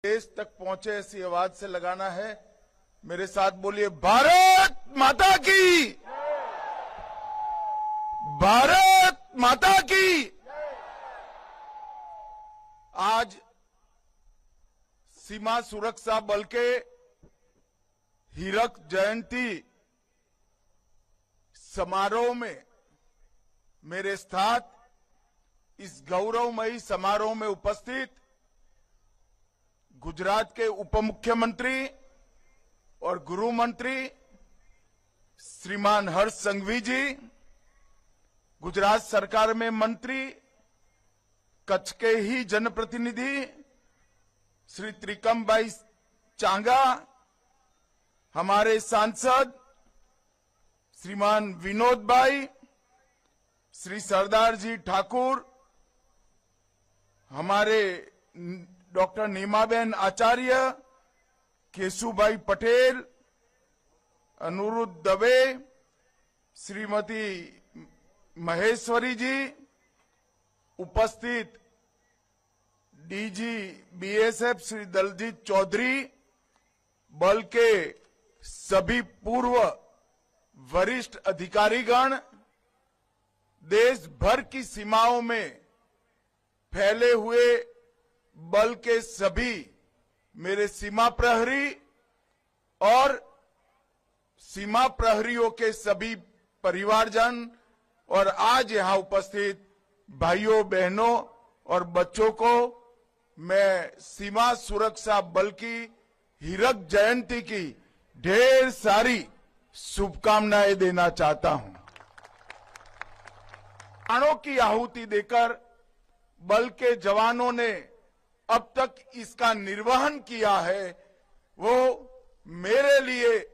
देश तक पहुंचे ऐसी आवाज से लगाना है। मेरे साथ बोलिए, भारत माता की, भारत माता की। आज सीमा सुरक्षा बल के हीरक जयंती समारोह में मेरे साथ इस गौरवमयी समारोह में उपस्थित गुजरात के उप मुख्यमंत्री और गृह मंत्री श्रीमान हर्ष संघवी जी, गुजरात सरकार में मंत्री, कच्छ के ही जनप्रतिनिधि श्री त्रिकमभाई चांगा, हमारे सांसद श्रीमान विनोद भाई, श्री सरदार जी ठाकुर, हमारे डॉक्टर नीमाबेन आचार्य, केशुभाई पटेल, अनुरुद्ध दवे, श्रीमती महेश्वरी जी, उपस्थित डीजी बीएसएफ श्री दलजीत चौधरी, बल के सभी पूर्व वरिष्ठ अधिकारीगण, देश भर की सीमाओं में फैले हुए बल के सभी मेरे सीमा प्रहरी और सीमा प्रहरियों के सभी परिवारजन और आज यहां उपस्थित भाइयों बहनों और बच्चों को मैं सीमा सुरक्षा बल की हीरक जयंती की ढेर सारी शुभकामनाएं देना चाहता हूं। प्राणों की आहुति देकर बल के जवानों ने अब तक इसका निर्वहन किया है, वो मेरे लिए,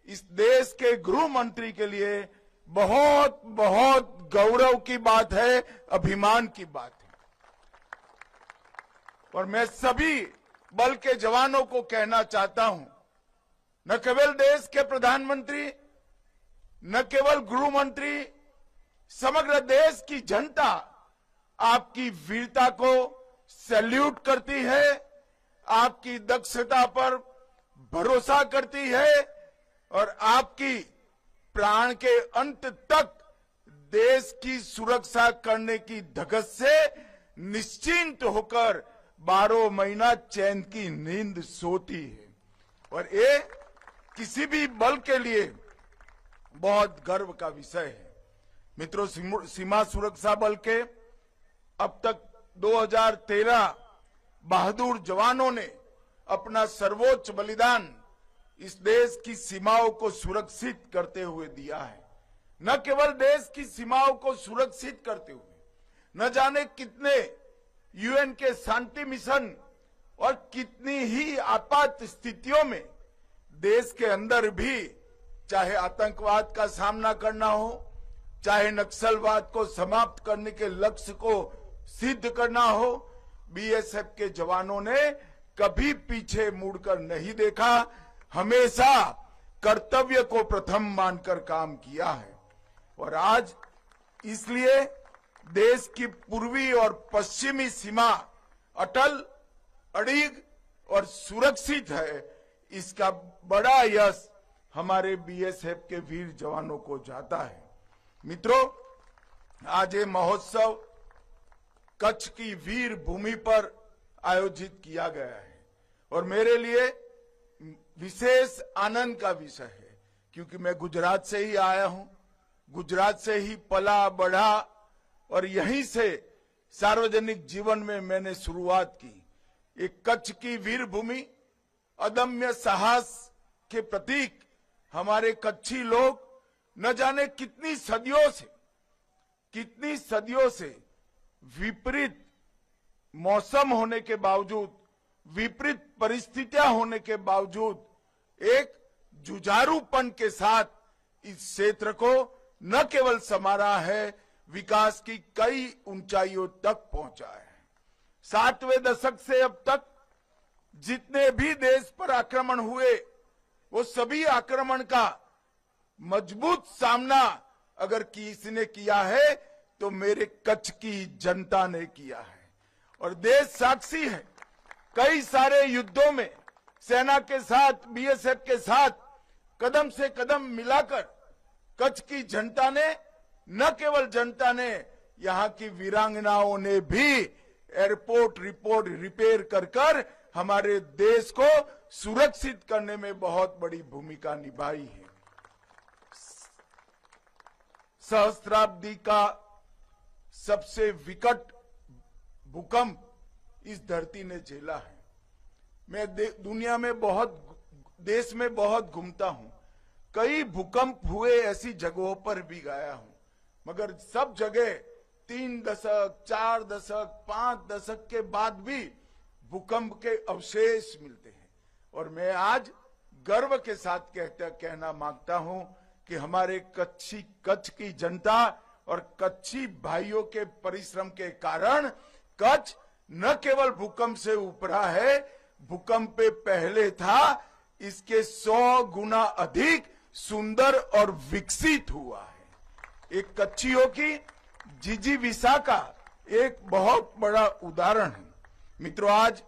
इस देश के गृह मंत्री के लिए बहुत बहुत गौरव की बात है, अभिमान की बात है। और मैं सभी बल के जवानों को कहना चाहता हूं, न केवल देश के प्रधानमंत्री, न केवल गृह मंत्री, समग्र देश की जनता आपकी वीरता को सैल्यूट करती है, आपकी दक्षता पर भरोसा करती है और आपकी प्राण के अंत तक देश की सुरक्षा करने की धगस से निश्चिंत होकर 12 महीना चैन की नींद सोती है। और ये किसी भी बल के लिए बहुत गर्व का विषय है। मित्रों, सीमा सुरक्षा बल के अब तक 2013 बहादुर जवानों ने अपना सर्वोच्च बलिदान इस देश की सीमाओं को सुरक्षित करते हुए दिया है। न केवल देश की सीमाओं को सुरक्षित करते हुए, न जाने कितने यूएन के शांति मिशन और कितनी ही आपात स्थितियों में देश के अंदर भी, चाहे आतंकवाद का सामना करना हो, चाहे नक्सलवाद को समाप्त करने के लक्ष्य को सिद्ध करना हो, बीएसएफ के जवानों ने कभी पीछे मुड़कर नहीं देखा, हमेशा कर्तव्य को प्रथम मानकर काम किया है। और आज इसलिए देश की पूर्वी और पश्चिमी सीमा अटल, अड़िग और सुरक्षित है। इसका बड़ा यश हमारे बीएसएफ के वीर जवानों को जाता है। मित्रों, आज ये महोत्सव कच्छ की वीर भूमि पर आयोजित किया गया है और मेरे लिए विशेष आनंद का विषय है, क्योंकि मैं गुजरात से ही आया हूं, गुजरात से ही पला बढ़ा और यहीं से सार्वजनिक जीवन में मैंने शुरुआत की। एक कच्छ की वीर भूमि, अदम्य साहस के प्रतीक हमारे कच्छी लोग न जाने कितनी सदियों से विपरीत मौसम होने के बावजूद, विपरीत परिस्थितियां होने के बावजूद एक जुझारूपन के साथ इस क्षेत्र को न केवल संवारा है, विकास की कई ऊंचाइयों तक पहुंचा है। 60वें दशक से अब तक जितने भी देश पर आक्रमण हुए, वो सभी आक्रमण का मजबूत सामना अगर किसी किया है तो मेरे कच्छ की जनता ने किया है। और देश साक्षी है, कई सारे युद्धों में सेना के साथ, बीएसएफ के साथ कदम से कदम मिलाकर कच्छ की जनता ने, न केवल जनता ने, यहाँ की वीरांगनाओं ने भी एयरपोर्ट रिपेयर कर हमारे देश को सुरक्षित करने में बहुत बड़ी भूमिका निभाई है। सहस्त्राब्दी का सबसे विकट भूकंप इस धरती ने झेला है। मैं दुनिया में देश में बहुत घूमता हूं, कई भूकंप हुए ऐसी जगहों पर भी गया हूं, मगर सब जगह 3 दशक, 4 दशक, 5 दशक के बाद भी भूकंप के अवशेष मिलते हैं। और मैं आज गर्व के साथ कहना मांगता हूं कि हमारे कच्छ की जनता और कच्छी भाइयों के परिश्रम के कारण कच्छ न केवल भूकंप से उभरा है, भूकंप पे पहले था, इसके 100 गुना अधिक सुंदर और विकसित हुआ है। एक कच्छियों की जिजीविसा का एक बहुत बड़ा उदाहरण है। मित्रों, आज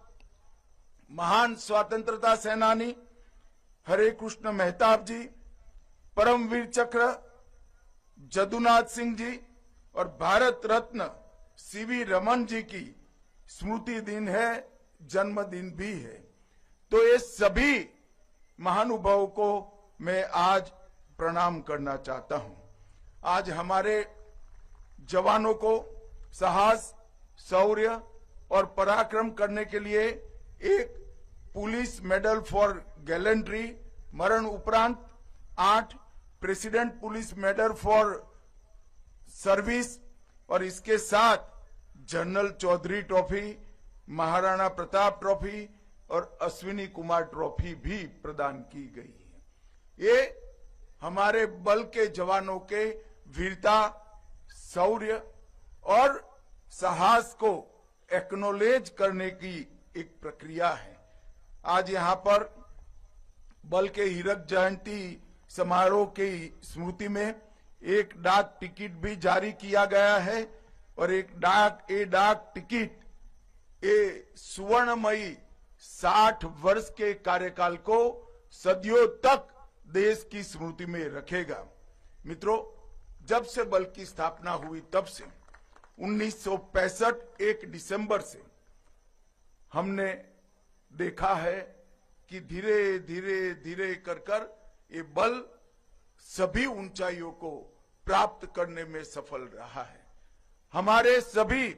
महान स्वतंत्रता सेनानी हरे कृष्ण मेहताब जी, परमवीर चक्र जदुनाथ सिंह जी और भारत रत्न सीवी रमन जी की स्मृति दिन है, जन्मदिन भी है। तो ये सभी महानुभावों को मैं आज प्रणाम करना चाहता हूं। आज हमारे जवानों को साहस, शौर्य और पराक्रम करने के लिए एक पुलिस मेडल फॉर गैलेंट्री, मरण उपरांत 8 President police medal for service और इसके साथ general Chaudhary trophy, Maharana Pratap trophy और अश्विनी कुमार ट्रॉफी भी प्रदान की गई है। ये हमारे बल के जवानों के वीरता, शौर्य और साहस को एक्नॉलेज करने की एक प्रक्रिया है। आज यहाँ पर बल के हीरक जयंती समारोह की स्मृति में एक डाक टिकट भी जारी किया गया है और डाक टिकट सुवर्णमयी 60 वर्ष के कार्यकाल को सदियों तक देश की स्मृति में रखेगा। मित्रों, जब से बल की स्थापना हुई तब से 1965 1 दिसंबर से हमने देखा है कि धीरे धीरे कर ये बल सभी ऊंचाइयों को प्राप्त करने में सफल रहा है। हमारे सभी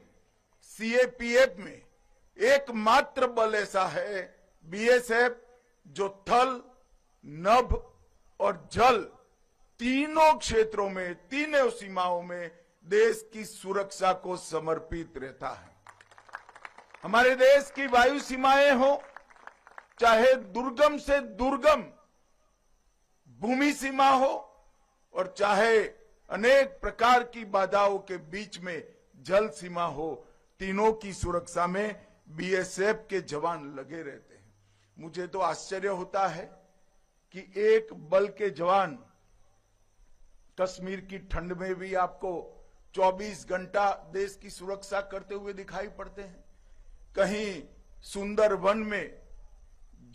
सीएपीएफ में एकमात्र बल ऐसा है, बीएसएफ, जो थल, नभ और जल तीनों क्षेत्रों में, तीनों सीमाओं में देश की सुरक्षा को समर्पित रहता है। हमारे देश की वायु सीमाएं हो, चाहे दुर्गम से दुर्गम भूमि सीमा हो और चाहे अनेक प्रकार की बाधाओं के बीच में जल सीमा हो, तीनों की सुरक्षा में बीएसएफ के जवान लगे रहते हैं। मुझे तो आश्चर्य होता है कि एक बल के जवान कश्मीर की ठंड में भी आपको 24 घंटा देश की सुरक्षा करते हुए दिखाई पड़ते हैं। कहीं सुंदर वन में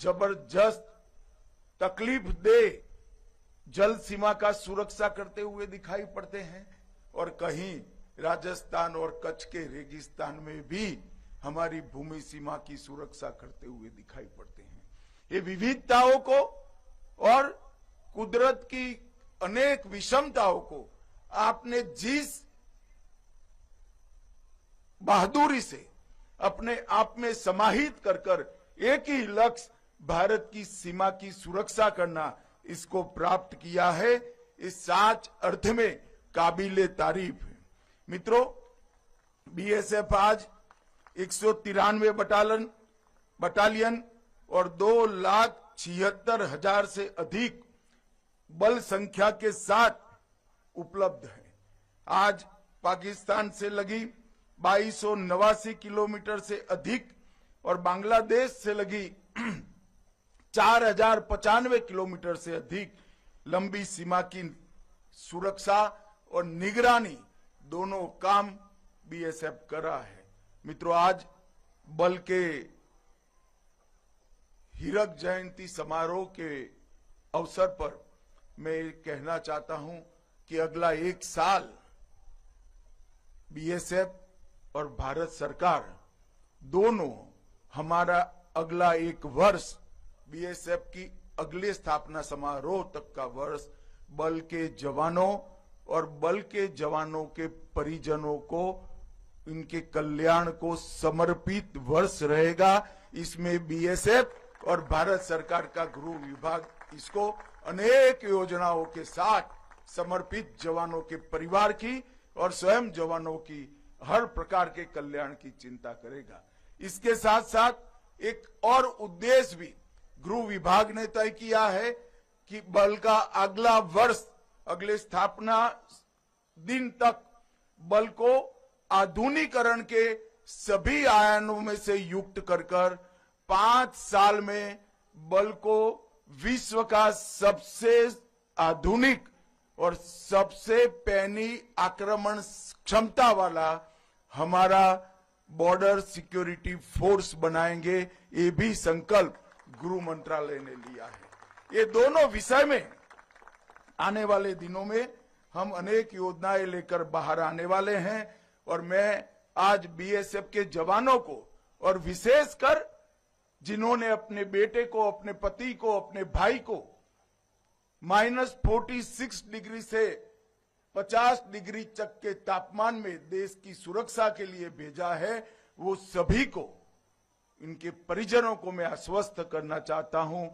जबरदस्त तकलीफ दे जल सीमा का सुरक्षा करते हुए दिखाई पड़ते हैं और कहीं राजस्थान और कच्छ के रेगिस्तान में भी हमारी भूमि सीमा की सुरक्षा करते हुए दिखाई पड़ते हैं। ये विविधताओं को और कुदरत की अनेक विषमताओं को आपने जिस बहादुरी से अपने आप में समाहित कर एक ही लक्ष्य भारत की सीमा की सुरक्षा करना, इसको प्राप्त किया है, इस सच अर्थ में काबिले तारीफ है। मित्रों, बीएसएफ आज 193 बटालियन और 2,76,000 से अधिक बल संख्या के साथ उपलब्ध है। आज पाकिस्तान से लगी 2289 किलोमीटर से अधिक और बांग्लादेश से लगी 4095 किलोमीटर से अधिक लंबी सीमा की सुरक्षा और निगरानी दोनों काम बीएसएफ कर रहा है। मित्रों, आज बल के हीरक जयंती समारोह के अवसर पर मैं कहना चाहता हूं कि अगला 1 साल बीएसएफ और भारत सरकार दोनों, हमारा अगला 1 वर्ष बीएसएफ की अगले स्थापना समारोह तक का वर्ष बल के जवानों और बल के जवानों के परिजनों को, इनके कल्याण को समर्पित वर्ष रहेगा। इसमें बीएसएफ और भारत सरकार का गृह विभाग इसको अनेक योजनाओं के साथ समर्पित जवानों के परिवार की और स्वयं जवानों की हर प्रकार के कल्याण की चिंता करेगा। इसके साथ साथ एक और उद्देश्य भी गृह विभाग ने तय किया है कि बल का अगला वर्ष, अगले स्थापना दिन तक बल को आधुनिकीकरण के सभी आयामों में से युक्त कर 5 साल में बल को विश्व का सबसे आधुनिक और सबसे पैनी आक्रमण क्षमता वाला हमारा बॉर्डर सिक्योरिटी फोर्स बनाएंगे। ये भी संकल्प गृह मंत्रालय ने लिया है। ये दोनों विषय में आने वाले दिनों में हम अनेक योजनाएं लेकर बाहर आने वाले हैं और मैं आज बीएसएफ के जवानों को और विशेषकर जिन्होंने अपने बेटे को, अपने पति को, अपने भाई को -46 डिग्री से 50 डिग्री तक के तापमान में देश की सुरक्षा के लिए भेजा है, वो सभी को, इनके परिजनों को मैं आश्वस्त करना चाहता हूं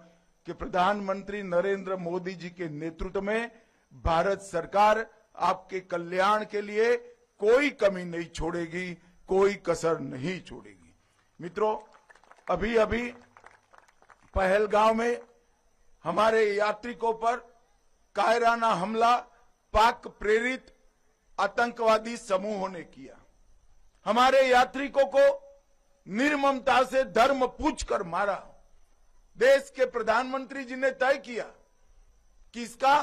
कि प्रधानमंत्री नरेंद्र मोदी जी के नेतृत्व में भारत सरकार आपके कल्याण के लिए कोई कमी नहीं छोड़ेगी, कोई कसर नहीं छोड़ेगी। मित्रों, अभी अभी पहलगांव में हमारे यात्रिकों पर कायराना हमला पाक प्रेरित आतंकवादी समूहों ने किया। हमारे यात्रिकों को निर्ममता से धर्म पूछकर मारा। देश के प्रधानमंत्री जी ने तय किया कि इसका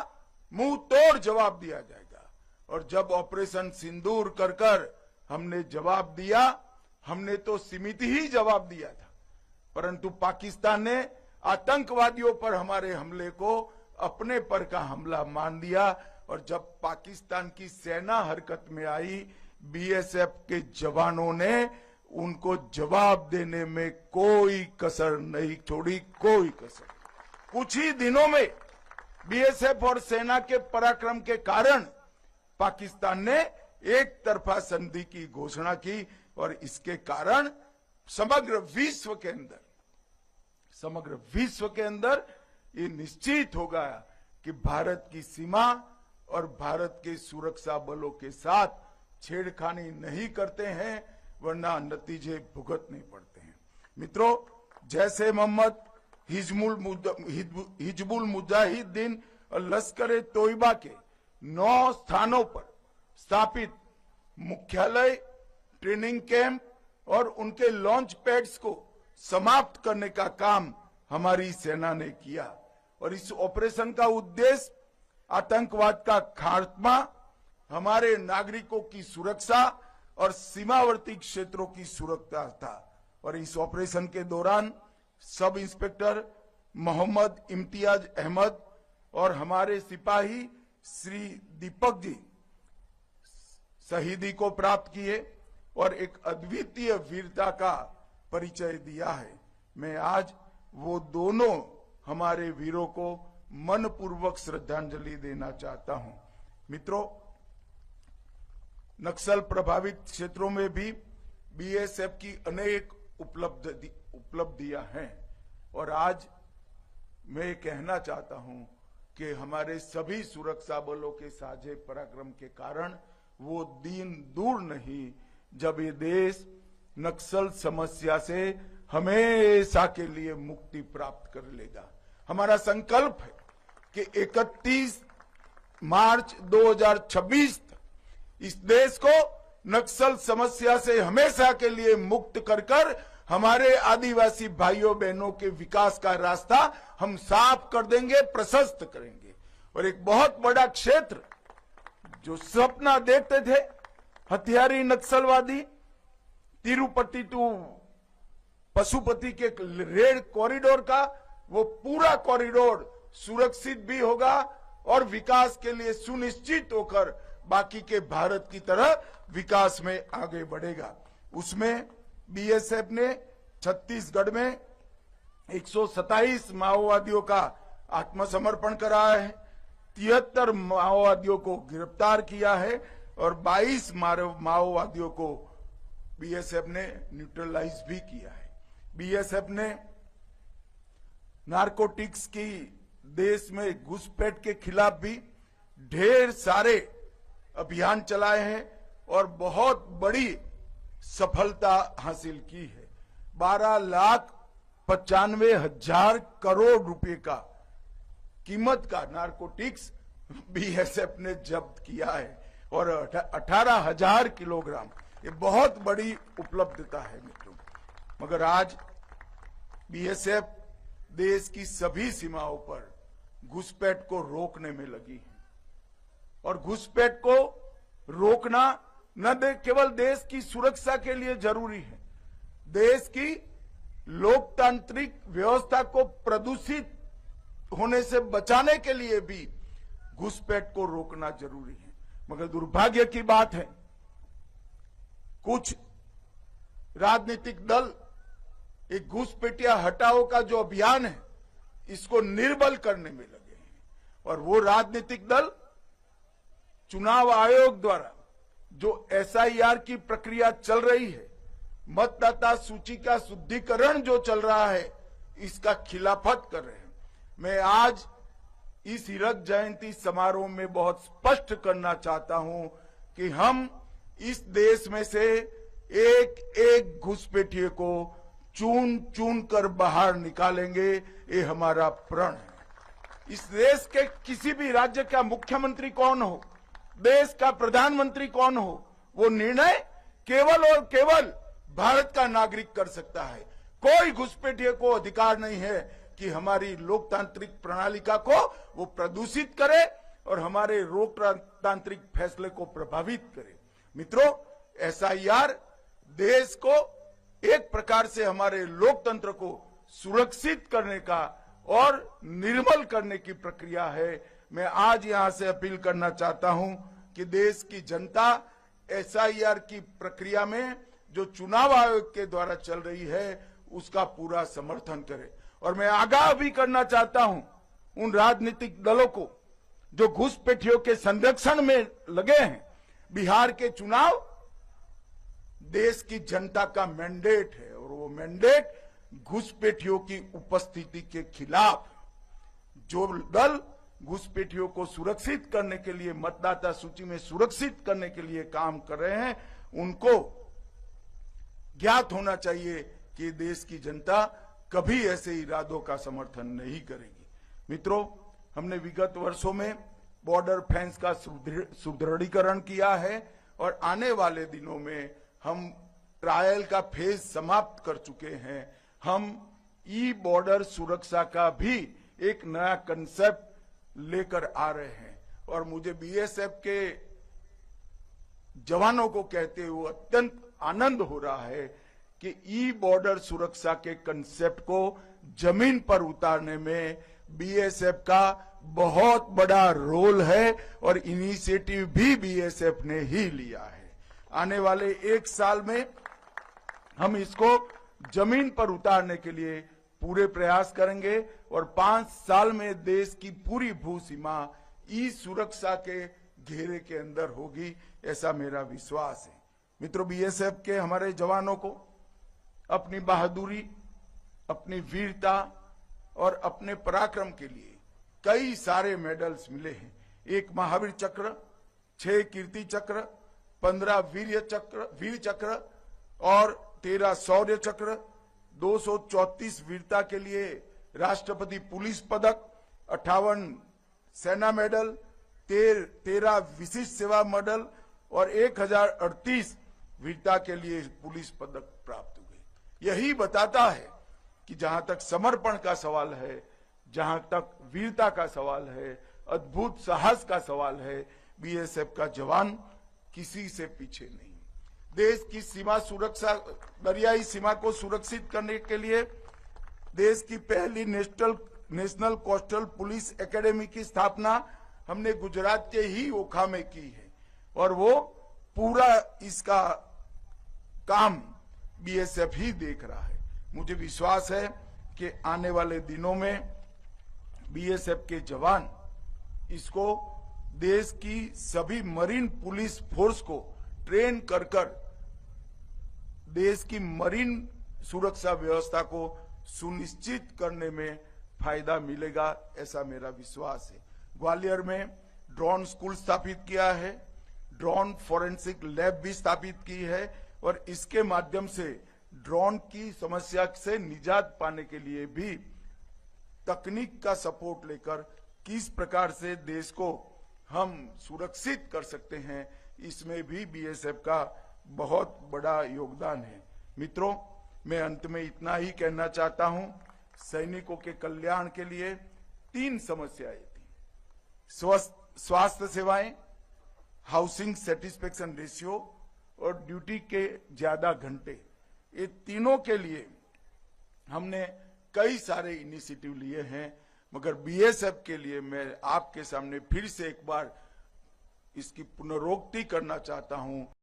मुंह तोड़ जवाब दिया जाएगा और जब ऑपरेशन सिंदूर कर हमने जवाब दिया, हमने तो सीमित ही जवाब दिया था, परंतु पाकिस्तान ने आतंकवादियों पर हमारे हमले को अपने पर का हमला मान लिया और जब पाकिस्तान की सेना हरकत में आई, बीएसएफ के जवानों ने उनको जवाब देने में कोई कसर नहीं छोड़ी, कोई कसर। कुछ ही दिनों में बीएसएफ और सेना के पराक्रम के कारण पाकिस्तान ने एक तरफा संधि की घोषणा की और इसके कारण समग्र विश्व के अंदर ये निश्चित हो गया कि भारत की सीमा और भारत के सुरक्षा बलों के साथ छेड़खानी नहीं करते हैं, वरना नतीजे भुगतने पड़ते हैं। मित्रों, जैसे मोहम्मद हिजबुल मुजाहिदीन और लश्कर तोयबा के 9 स्थानों पर स्थापित मुख्यालय, ट्रेनिंग कैंप और उनके लॉन्च पैड्स को समाप्त करने का काम हमारी सेना ने किया और इस ऑपरेशन का उद्देश्य आतंकवाद का खात्मा, हमारे नागरिकों की सुरक्षा और सीमावर्ती क्षेत्रों की सुरक्षा था। और इस ऑपरेशन के दौरान सब इंस्पेक्टर मोहम्मद इम्तियाज अहमद और हमारे सिपाही श्री दीपक जी शहीदी को प्राप्त किए और एक अद्वितीय वीरता का परिचय दिया है। मैं आज वो दोनों हमारे वीरों को मनपूर्वक श्रद्धांजलि देना चाहता हूं। मित्रों, नक्सल प्रभावित क्षेत्रों में भी बीएसएफ की अनेक उपलब्धियां हैं और आज मैं कहना चाहता हूं कि हमारे सभी सुरक्षा बलों के साझे पराक्रम के कारण वो दिन दूर नहीं जब ये देश नक्सल समस्या से हमेशा के लिए मुक्ति प्राप्त कर लेगा। हमारा संकल्प है कि 31 मार्च 2026 तक इस देश को नक्सल समस्या से हमेशा के लिए मुक्त कर हमारे आदिवासी भाइयों बहनों के विकास का रास्ता हम साफ कर देंगे, प्रशस्त करेंगे। और एक बहुत बड़ा क्षेत्र जो सपना देखते थे हथियारी नक्सलवादी, तिरुपति टू पशुपति के रेड कॉरिडोर का वो पूरा कॉरिडोर सुरक्षित भी होगा और विकास के लिए सुनिश्चित होकर बाकी के भारत की तरह विकास में आगे बढ़ेगा। उसमें बीएसएफ ने छत्तीसगढ़ में 127 माओवादियों का आत्मसमर्पण कराया है, 73 माओवादियों को गिरफ्तार किया है और 22 माओवादियों को बीएसएफ ने न्यूट्रलाइज भी किया है। बीएसएफ ने नारकोटिक्स की देश में घुसपैठ के खिलाफ भी ढेर सारे अभियान चलाए हैं और बहुत बड़ी सफलता हासिल की है। 12,95,000 करोड़ रुपए का कीमत का नारकोटिक्स बीएसएफ ने जब्त किया है और 18,000 किलोग्राम, ये बहुत बड़ी उपलब्धता है मित्रों। मगर आज बीएसएफ देश की सभी सीमाओं पर घुसपैठ को रोकने में लगी है और घुसपैठ को रोकना न केवल देश की सुरक्षा के लिए जरूरी है, देश की लोकतांत्रिक व्यवस्था को प्रदूषित होने से बचाने के लिए भी घुसपैठ को रोकना जरूरी है। मगर दुर्भाग्य की बात है, कुछ राजनीतिक दल एक घुसपैठिया हटाओ का जो अभियान है इसको निर्बल करने में लगे हैं और वो राजनीतिक दल चुनाव आयोग द्वारा जो एसआईआर की प्रक्रिया चल रही है, मतदाता सूची का शुद्धिकरण जो चल रहा है, इसका खिलाफत कर रहे हैं। मैं आज इस हीरक जयंती समारोह में बहुत स्पष्ट करना चाहता हूं कि हम इस देश में से एक एक घुसपैठिए को चुन चुन कर बाहर निकालेंगे, ये हमारा प्रण है। इस देश के किसी भी राज्य का मुख्यमंत्री कौन हो, देश का प्रधानमंत्री कौन हो, वो निर्णय केवल और केवल भारत का नागरिक कर सकता है। कोई घुसपैठिए को अधिकार नहीं है कि हमारी लोकतांत्रिक प्रणालिका को वो प्रदूषित करे और हमारे लोकतांत्रिक फैसले को प्रभावित करे। मित्रों, एसआईआर देश को एक प्रकार से हमारे लोकतंत्र को सुरक्षित करने का और निर्मल करने की प्रक्रिया है। मैं आज यहां से अपील करना चाहता हूं कि देश की जनता एसआईआर की प्रक्रिया में जो चुनाव आयोग के द्वारा चल रही है उसका पूरा समर्थन करे। और मैं आगाह भी करना चाहता हूं उन राजनीतिक दलों को जो घुसपैठियों के संरक्षण में लगे हैं। बिहार के चुनाव देश की जनता का मैंडेट है और वो मैंडेट घुसपैठियों की उपस्थिति के खिलाफ, जो दल घुसपैठियों को सुरक्षित करने के लिए, मतदाता सूची में सुरक्षित करने के लिए काम कर रहे हैं, उनको ज्ञात होना चाहिए कि देश की जनता कभी ऐसे इरादों का समर्थन नहीं करेगी। मित्रों, हमने विगत वर्षों में बॉर्डर फेंस का सुदृढ़ीकरण किया है और आने वाले दिनों में हम ट्रायल का फेज समाप्त कर चुके हैं। हम ई बॉर्डर सुरक्षा का भी एक नया कंसेप्ट लेकर आ रहे हैं और मुझे बीएसएफ के जवानों को कहते हुए अत्यंत आनंद हो रहा है कि ई बॉर्डर सुरक्षा के कंसेप्ट को जमीन पर उतारने में बीएसएफ का बहुत बड़ा रोल है और इनिशिएटिव भी बीएसएफ ने ही लिया है। आने वाले एक साल में हम इसको जमीन पर उतारने के लिए पूरे प्रयास करेंगे और 5 साल में देश की पूरी भू सीमा ई सुरक्षा के घेरे के अंदर होगी, ऐसा मेरा विश्वास है। मित्रों, बीएसएफ के हमारे जवानों को अपनी बहादुरी, अपनी वीरता और अपने पराक्रम के लिए कई सारे मेडल्स मिले हैं। 1 महावीर चक्र, 6 कीर्ति चक्र, 15 वीर चक्र और 13 शौर्य चक्र, 234 वीरता के लिए राष्ट्रपति पुलिस पदक, 58 सेना मेडल, 13 विशिष्ट सेवा मेडल और 1038 वीरता के लिए पुलिस पदक प्राप्त हुए। यही बताता है कि जहां तक समर्पण का सवाल है, जहां तक वीरता का सवाल है, अद्भुत साहस का सवाल है, बीएसएफ का जवान किसी से पीछे नहीं। देश की सीमा सुरक्षा, दरियाई सीमा को सुरक्षित करने के लिए देश की पहली नेशनल कोस्टल पुलिस एकेडमी की स्थापना हमने गुजरात के ही ओखा में की है और वो पूरा इसका काम बीएसएफ ही देख रहा है। मुझे विश्वास है कि आने वाले दिनों में बीएसएफ के जवान इसको देश की सभी मरीन पुलिस फोर्स को ट्रेन कर देश की मरीन सुरक्षा व्यवस्था को सुनिश्चित करने में फायदा मिलेगा, ऐसा मेरा विश्वास है। ग्वालियर में ड्रोन स्कूल स्थापित किया है, ड्रोन फॉरेंसिक लैब भी स्थापित की है और इसके माध्यम से ड्रोन की समस्या से निजात पाने के लिए भी तकनीक का सपोर्ट लेकर किस प्रकार से देश को हम सुरक्षित कर सकते हैं, इसमें भी बीएसएफ का बहुत बड़ा योगदान है। मित्रों, मैं अंत में इतना ही कहना चाहता हूं, सैनिकों के कल्याण के लिए 3 समस्याएं थी: स्वास्थ्य सेवाएं, हाउसिंग सेटिस्फेक्शन रेशियो और ड्यूटी के ज्यादा घंटे। ये तीनों के लिए हमने कई सारे इनिशिएटिव लिए हैं, मगर बीएसएफ के लिए मैं आपके सामने फिर से एक बार इसकी पुनरोक्ति करना चाहता हूं